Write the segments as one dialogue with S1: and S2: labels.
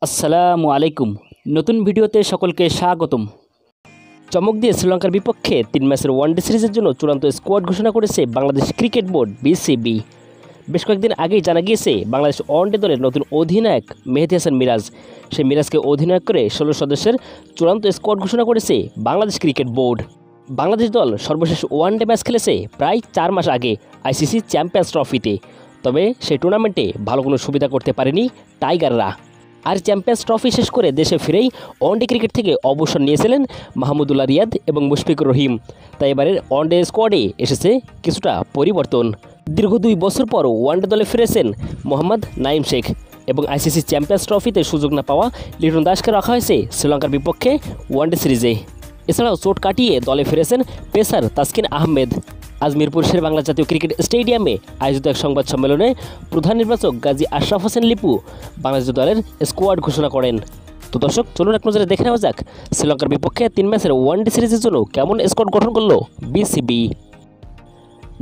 S1: আসসালামু আলাইকুম। নতুন ভিডিওতে সকলকে স্বাগতম। চমক দিয়ে শ্রীলঙ্কার বিপক্ষে ৩ ম্যাচের ওয়ানডে সিরিজের জন্য চূড়ান্ত স্কোয়াড ঘোষণা করেছে বাংলাদেশ ক্রিকেট বোর্ড বিসিবি। বেশ কয়েকদিন আগেই জানা গিয়েছে বাংলাদেশ ওয়ানডে দলের নতুন অধিনায়ক মেহেদী হাসান মিরাজ। সেই মিরাজকে অধিনায়ক করে ১৬ সদস্যের চূড়ান্ত স্কোয়াড ঘোষণা করেছে বাংলাদেশ ক্রিকেট বোর্ড। বাংলাদেশ দল সর্বশেষ ওয়ানডে ম্যাচ খেলেছে প্রায় ৪ মাস আগে আইসিসি চ্যাম্পিয়ন্স ট্রফিতে। তবে সেই টুর্নামেন্টে ভালো কোনো সুবিধা করতে পারেনি টাইগাররা। আর চ্যাম্পিয়ন্স ট্রফি শেষ করে দেশে ফিরেই ওয়ানডে ক্রিকেট থেকে অবসর নিয়েছিলেন মাহমুদুল্লাহ রিয়াদ এবং মুশফিকুর রহিম। তাই এবারের ওয়ানডে স্কোয়াডে এসেছে কিছুটা পরিবর্তন। দীর্ঘ ২ বছর পর ওয়ানডে দলে ফিরেছেন মোহাম্মদ নাইম শেখ এবং আইসিসি চ্যাম্পিয়ন্স ট্রফিতে সুযোগ না পাওয়া লিটন দাসকে রাখা হয়েছে শ্রীলঙ্কার বিপক্ষে ওয়ানডে সিরিজে। এছাড়াও চোট কাটিয়ে দলে ফিরেছেন পেসার তাসকিন আহমেদ। আজ মিরপুর শের বাংলা জাতীয় ক্রিকেট স্টেডিয়ামে আয়োজিত এক সংবাদ সম্মেলনে প্রধান নির্বাচক গাজী আশরাফ হোসেন লিপু বাংলাদেশ দলের স্কোয়াড ঘোষণা করেন। তো দর্শক, চলুন এক নজরে দেখে নেওয়া যাক শ্রীলঙ্কার বিপক্ষে ৩ ম্যাচের ওয়ানডে সিরিজের জন্য কেমন স্কোয়াড গঠন করলো BCB.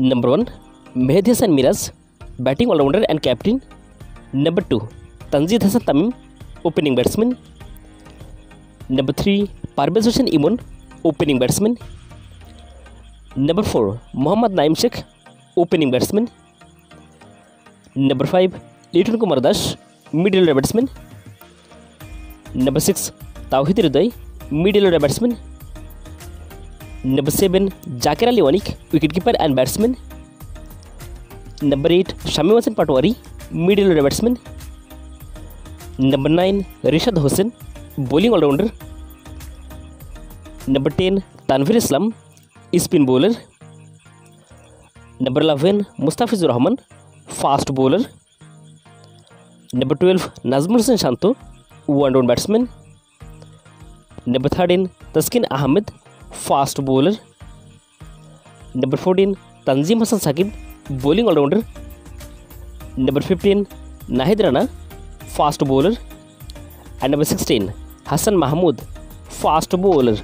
S1: Number 1, Mehedi Hasan Miraz, batting allrounder and captain. Number 2, Tanzid Hasan Tamim, opening batsman. Number 3, Parvez Hossain Emon, opening batsman. Number 4, Mohammad Naim Sheikh, opening batsman. Number 5, Liton Kumar Das, middle order batsman. Number 6, Tauhid Hriday, middle order batsman. Number 7, Zakir Ali Wanik, wicketkeeper and batsman. Number 8, Shamim Hassan Patwari, middle order batsman. Number 9, Rishad Hossain, bowling all-rounder. Number 10, Tanvir Islam, spin bowler. Number 11, Mustafizur Rahman, fast bowler. Number 12, Nazmul Hossain Shanto, one-down batsman. Number 13, Taskin Ahmed, fast bowler. Number 14, Tanzim Hassan Saqib, bowling all-rounder. Number 15, Nahid Rana, fast bowler. And number 16, Hassan Mahmood, fast bowler.